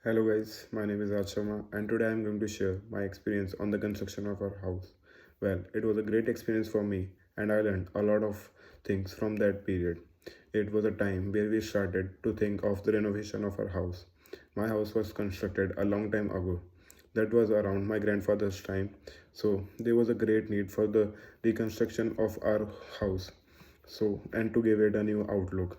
Hello guys, my name is Raj Sharma and today I am going to share my experience on the construction of our house. Well, it was a great experience for me and I learned a lot of things from that period. It was a time where we started to think of the renovation of our house. My house was constructed a long time ago. That was around my grandfather's time. So there was a great need for the reconstruction of our house. And to give it a new outlook.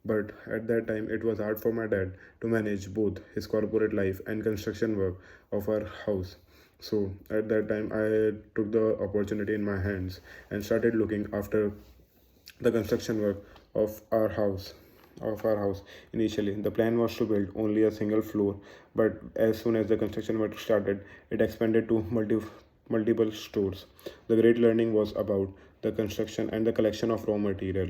But at that time, it was hard for my dad to manage both his corporate life and construction work of our house. So at that time, I took the opportunity in my hands and started looking after the construction work of our house. Initially, the plan was to build only a single floor, but as soon as the construction work started, it expanded to multiple stores. The great learning was about the construction and the collection of raw material,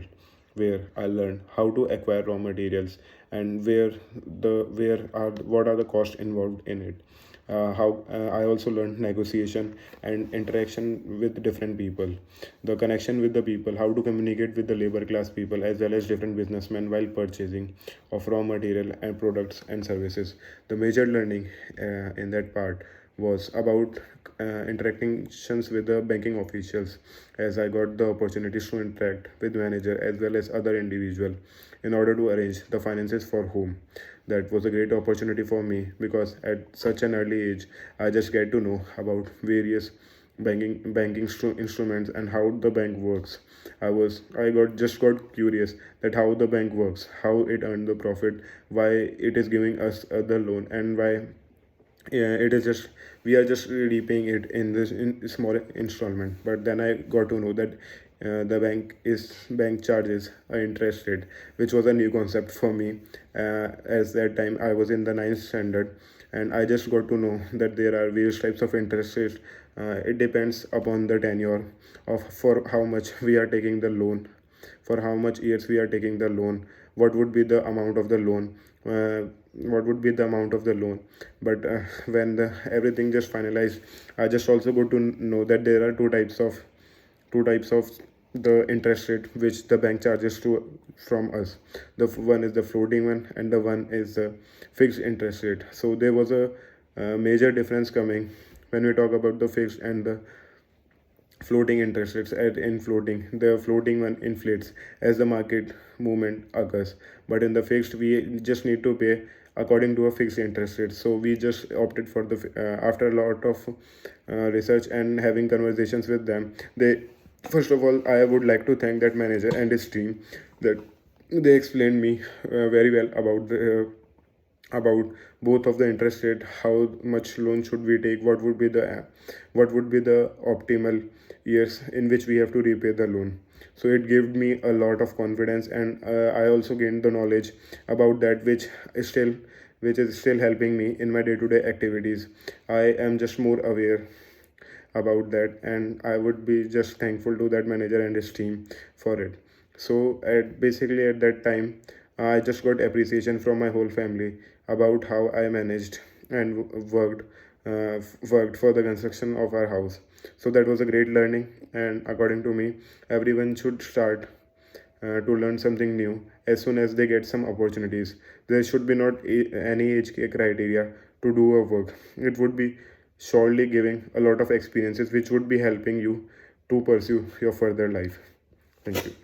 where I learned how to acquire raw materials and where are what are the costs involved in it. How I also learned negotiation and interaction with different people, the connection with the people, how to communicate with the labor class people as well as different businessmen while purchasing of raw material and products and services. The major learning in that part was about interactions with the banking officials, as I got the opportunities to interact with manager as well as other individual in order to arrange the finances for home. That was a great opportunity for me because at such an early age I just get to know about various instruments and how the bank works. I got curious that how the bank works, how it earned the profit, why it is giving us the loan, and why, yeah, it is just we are just repaying it in this in small installment. But then I got to know that the bank charges a interest rate, which was a new concept for me, as that time I was in the ninth standard, and I just got to know that there are various types of interest rates. It depends upon the tenure of for how much we are taking the loan, for how much years we are taking the loan, what would be the amount of the loan, what would be the amount of the loan. But when the everything just finalized, I just also got to know that there are two types of the interest rate which the bank charges to from us. One is the floating one and the one is the fixed interest rate. So there was a major difference coming when we talk about the fixed and the floating interest rates. In floating, the floating one inflates as the market movement occurs, but in the fixed we just need to pay according to a fixed interest rate. So we just opted for the after a lot of research and having conversations with them, they first of all, I would like to thank that manager and his team, that they explained me very well about both of the interest rate, how much loan should we take, what would be the optimal years in which we have to repay the loan. So it gave me a lot of confidence, and I also gained the knowledge about that, which is still helping me in my day-to-day activities. I am just more aware about that, and I would be just thankful to that manager and his team for it. So at that time, I just got appreciation from my whole family about how I managed and worked for the construction of our house. So that was a great learning, and according to me, everyone should start to learn something new as soon as they get some opportunities. There should be not any age criteria to do a work. It would be surely giving a lot of experiences which would be helping you to pursue your further life. Thank you.